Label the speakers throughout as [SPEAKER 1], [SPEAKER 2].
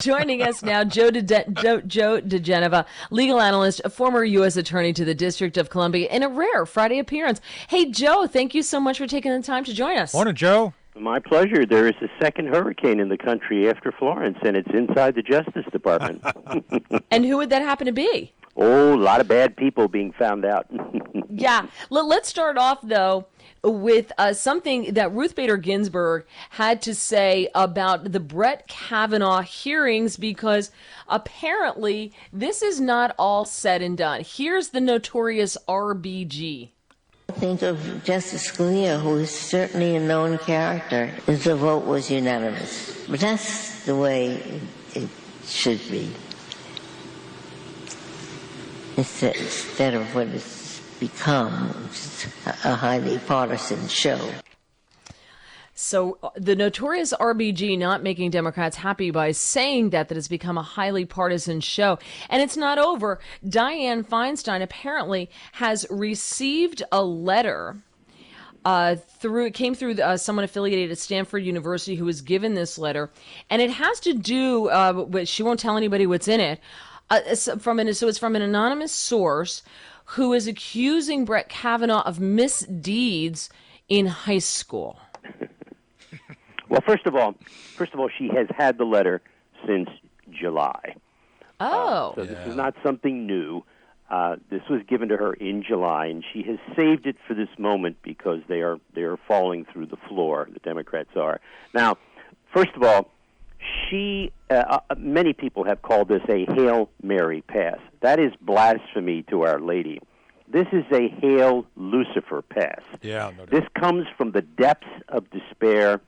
[SPEAKER 1] Joining us now, Joe DiGenova, legal analyst, a former U.S. attorney to the District of Columbia, in a rare Friday appearance. Hey, Joe, thank you so much for taking the time to join us.
[SPEAKER 2] Morning, Joe.
[SPEAKER 3] My pleasure. There is a second hurricane in the country after Florence, and it's inside the Justice Department.
[SPEAKER 1] And who would that happen to be?
[SPEAKER 3] Oh, a lot of bad people being found out.
[SPEAKER 1] Yeah. Let's start off, though, with something that Ruth Bader Ginsburg had to say about the Brett Kavanaugh hearings, because apparently this is not all said and done. Here's the notorious RBG.
[SPEAKER 4] Think of Justice Scalia, who is certainly a known character, if the vote was unanimous. But that's the way it should be. Instead of what it's become, which is a highly partisan show.
[SPEAKER 1] So the notorious RBG not making Democrats happy by saying that it's become a highly partisan show. And it's not over. Dianne Feinstein apparently has received a letter it came through someone affiliated at Stanford University who was given this letter. And it has to do with, she won't tell anybody what's in it, so it's from an anonymous source who is accusing Brett Kavanaugh of misdeeds in high school.
[SPEAKER 3] Well, first of all, she has had the letter since July.
[SPEAKER 1] Oh.
[SPEAKER 3] So this is not something new. This was given to her in July, and she has saved it for this moment because they are falling through the floor. The Democrats are. Now, first of all, many people have called this a Hail Mary pass. That is blasphemy to Our Lady. This is a Hail Lucifer pass.
[SPEAKER 2] Yeah, no doubt.
[SPEAKER 3] This comes from the depths of despair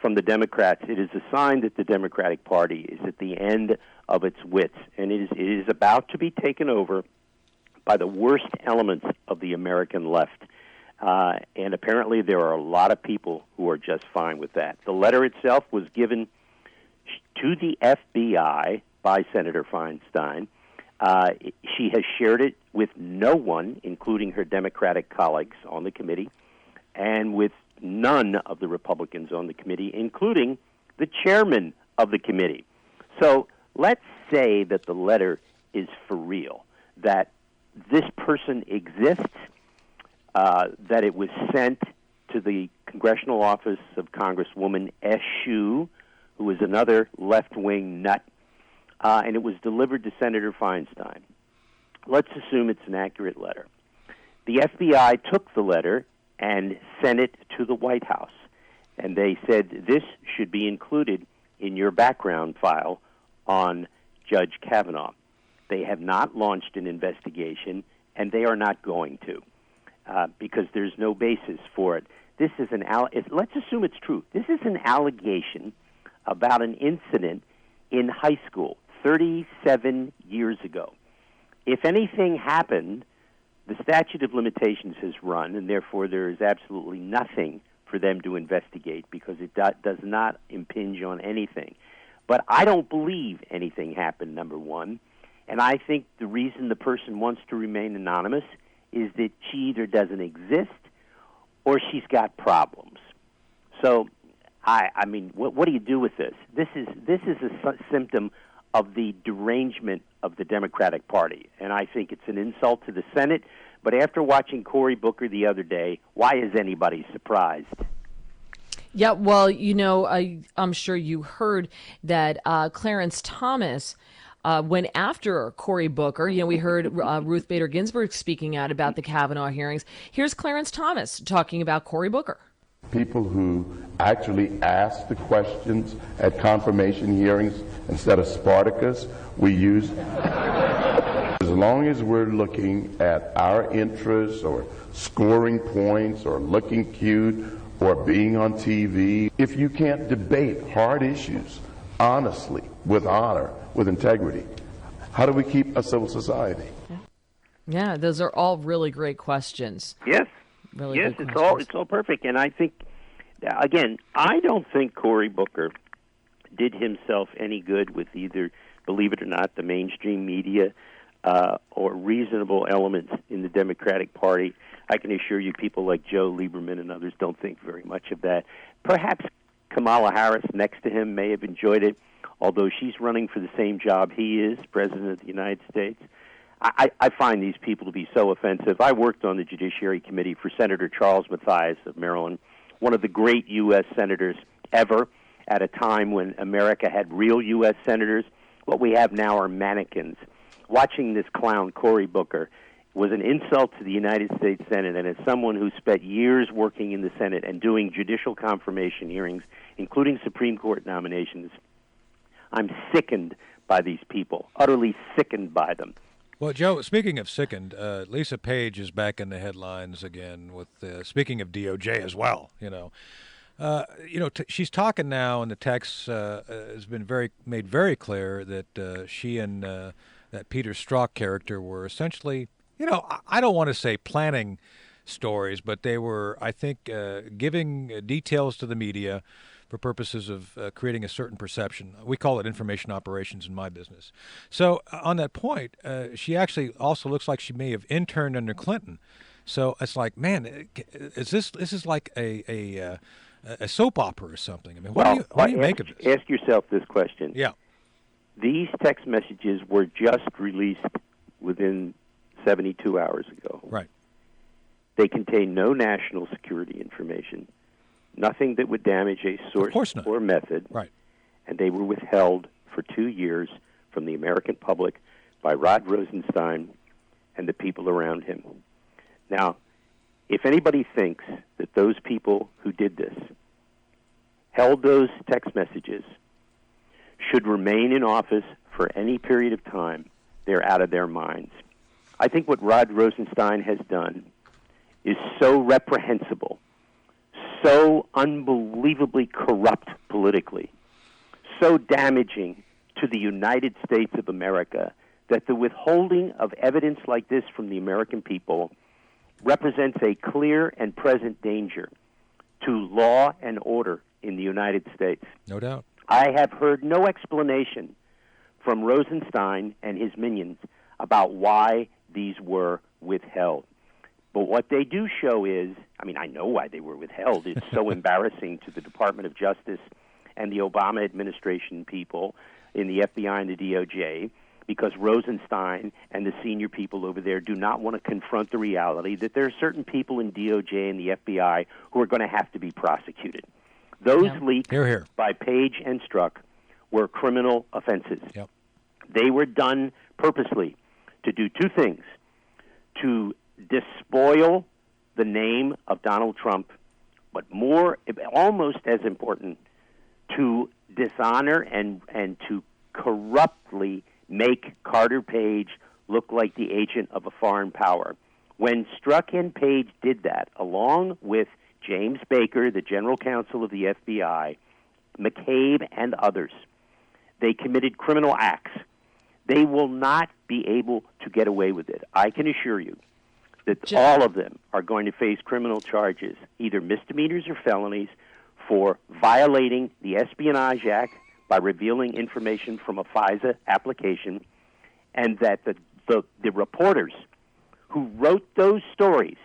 [SPEAKER 3] from the Democrats. It is a sign that the Democratic Party is at the end of its wits, and it is about to be taken over by the worst elements of the American left. And apparently there are a lot of people who are just fine with that. The letter itself was given to the FBI by Senator Feinstein. She has shared it with no one, including her Democratic colleagues on the committee, and with none of the Republicans on the committee, including the chairman of the committee. So let's say that the letter is for real, that this person exists, that it was sent to the Congressional Office of Congresswoman Eshoo, who is another left-wing nut, and it was delivered to Senator Feinstein. Let's assume it's an accurate letter. The FBI took the letter and sent it to the White House, and they said this should be included in your background file on Judge Kavanaugh. They have not launched an investigation, and they are not going to, because there's no basis for it. This is let's assume it's true. This is an allegation about an incident in high school 37 years ago. If anything happened, the statute of limitations has run, and therefore there is absolutely nothing for them to investigate because it does not impinge on anything. But I don't believe anything happened, number one, and I think the reason the person wants to remain anonymous is that she either doesn't exist or she's got problems. So, I mean, what do you do with this? This is a symptom of the derangement of the Democratic Party, and I think it's an insult to the Senate. But after watching Cory Booker the other day, why is anybody surprised?
[SPEAKER 1] Yeah, well, I'm sure you heard that Clarence Thomas went after Cory Booker. We heard Ruth Bader Ginsburg speaking out about the Kavanaugh hearings. Here's Clarence Thomas talking about Cory Booker.
[SPEAKER 5] People who actually ask the questions at confirmation hearings instead of Spartacus, we use. As long as we're looking at our interests or scoring points or looking cute or being on TV, if you can't debate hard issues honestly, with honor, with integrity, how do we keep a civil society?
[SPEAKER 1] Yeah, those are all really great questions.
[SPEAKER 3] Yes.
[SPEAKER 1] Really
[SPEAKER 3] yes,
[SPEAKER 1] good
[SPEAKER 3] it's all perfect. And I think, again, I don't think Cory Booker did himself any good with either, believe it or not, the mainstream media or reasonable elements in the Democratic Party. I can assure you people like Joe Lieberman and others don't think very much of that. Perhaps Kamala Harris next to him may have enjoyed it. although she's running for the same job he is, President of the United States. I find these people to be so offensive. I worked on the Judiciary Committee for Senator Charles Mathias of Maryland, one of the great U.S. senators ever, at a time when America had real U.S. senators. What we have now are mannequins. Watching this clown, Cory Booker, was an insult to the United States Senate, and as someone who spent years working in the Senate and doing judicial confirmation hearings, including Supreme Court nominations, I'm sickened by these people, utterly sickened by them.
[SPEAKER 2] Well, Joe, speaking of sickened, Lisa Page is back in the headlines again with, speaking of DOJ as well, she's talking now, and the text has been made very clear that she and that Peter Strzok character were essentially, I don't want to say planning stories, but they were, I think, giving details to the media for purposes of creating a certain perception. We call it information operations in my business. So on that point, she actually also looks like she may have interned under Clinton. So it's like, man, this is like a soap opera or something? I mean, what do you make of this?
[SPEAKER 3] Ask yourself this question.
[SPEAKER 2] Yeah.
[SPEAKER 3] These text messages were just released within 72 hours ago.
[SPEAKER 2] Right.
[SPEAKER 3] They contain no national security information, nothing that would damage a source or method.
[SPEAKER 2] Right.
[SPEAKER 3] And they were withheld for 2 years from the American public by Rod Rosenstein and the people around him. Now, if anybody thinks that those people who did this, held those text messages, should remain in office for any period of time, they're out of their minds. I think what Rod Rosenstein has done is so reprehensible, so unbelievably corrupt politically, so damaging to the United States of America, that the withholding of evidence like this from the American people represents a clear and present danger to law and order in the United States.
[SPEAKER 2] No doubt.
[SPEAKER 3] I have heard no explanation from Rosenstein and his minions about why these were withheld. But what they do show is, I know why they were withheld. It's so embarrassing to the Department of Justice and the Obama administration people in the FBI and the DOJ, because Rosenstein and the senior people over there do not want to confront the reality that there are certain people in DOJ and the FBI who are going to have to be prosecuted. Those leaks by Page and Strzok were criminal offenses.
[SPEAKER 2] Yep.
[SPEAKER 3] They were done purposely to do two things: to despoil the name of Donald Trump, but almost as important, to dishonor and to corruptly make Carter Page look like the agent of a foreign power. When Strzok and Page did that, along with James Baker, the general counsel of the FBI, McCabe, and others, they committed criminal acts. They will not be able to get away with it. I can assure you that all of them are going to face criminal charges, either misdemeanors or felonies, for violating the Espionage Act by revealing information from a FISA application, and that the reporters who wrote those stories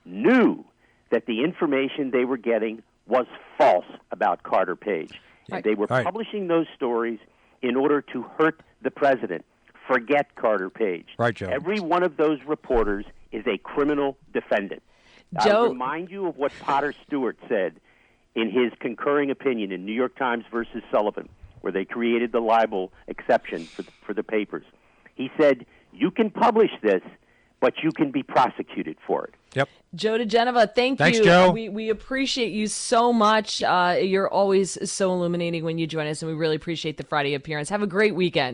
[SPEAKER 3] knew that the information they were getting was false about Carter Page. And they were publishing those stories in order to hurt the president. Forget Carter Page.
[SPEAKER 2] Right, Joe.
[SPEAKER 3] Every one of those reporters is a criminal defendant.
[SPEAKER 1] Joe,
[SPEAKER 3] I'll remind you of what Potter Stewart said in his concurring opinion in New York Times versus Sullivan, where they created the libel exception for the papers. He said, you can publish this, but you can be prosecuted for it.
[SPEAKER 2] Yep.
[SPEAKER 1] Joe DiGenova,
[SPEAKER 2] Thanks,
[SPEAKER 1] you.
[SPEAKER 2] Joe.
[SPEAKER 1] We appreciate you so much. You're always so illuminating when you join us, and we really appreciate the Friday appearance. Have a great weekend.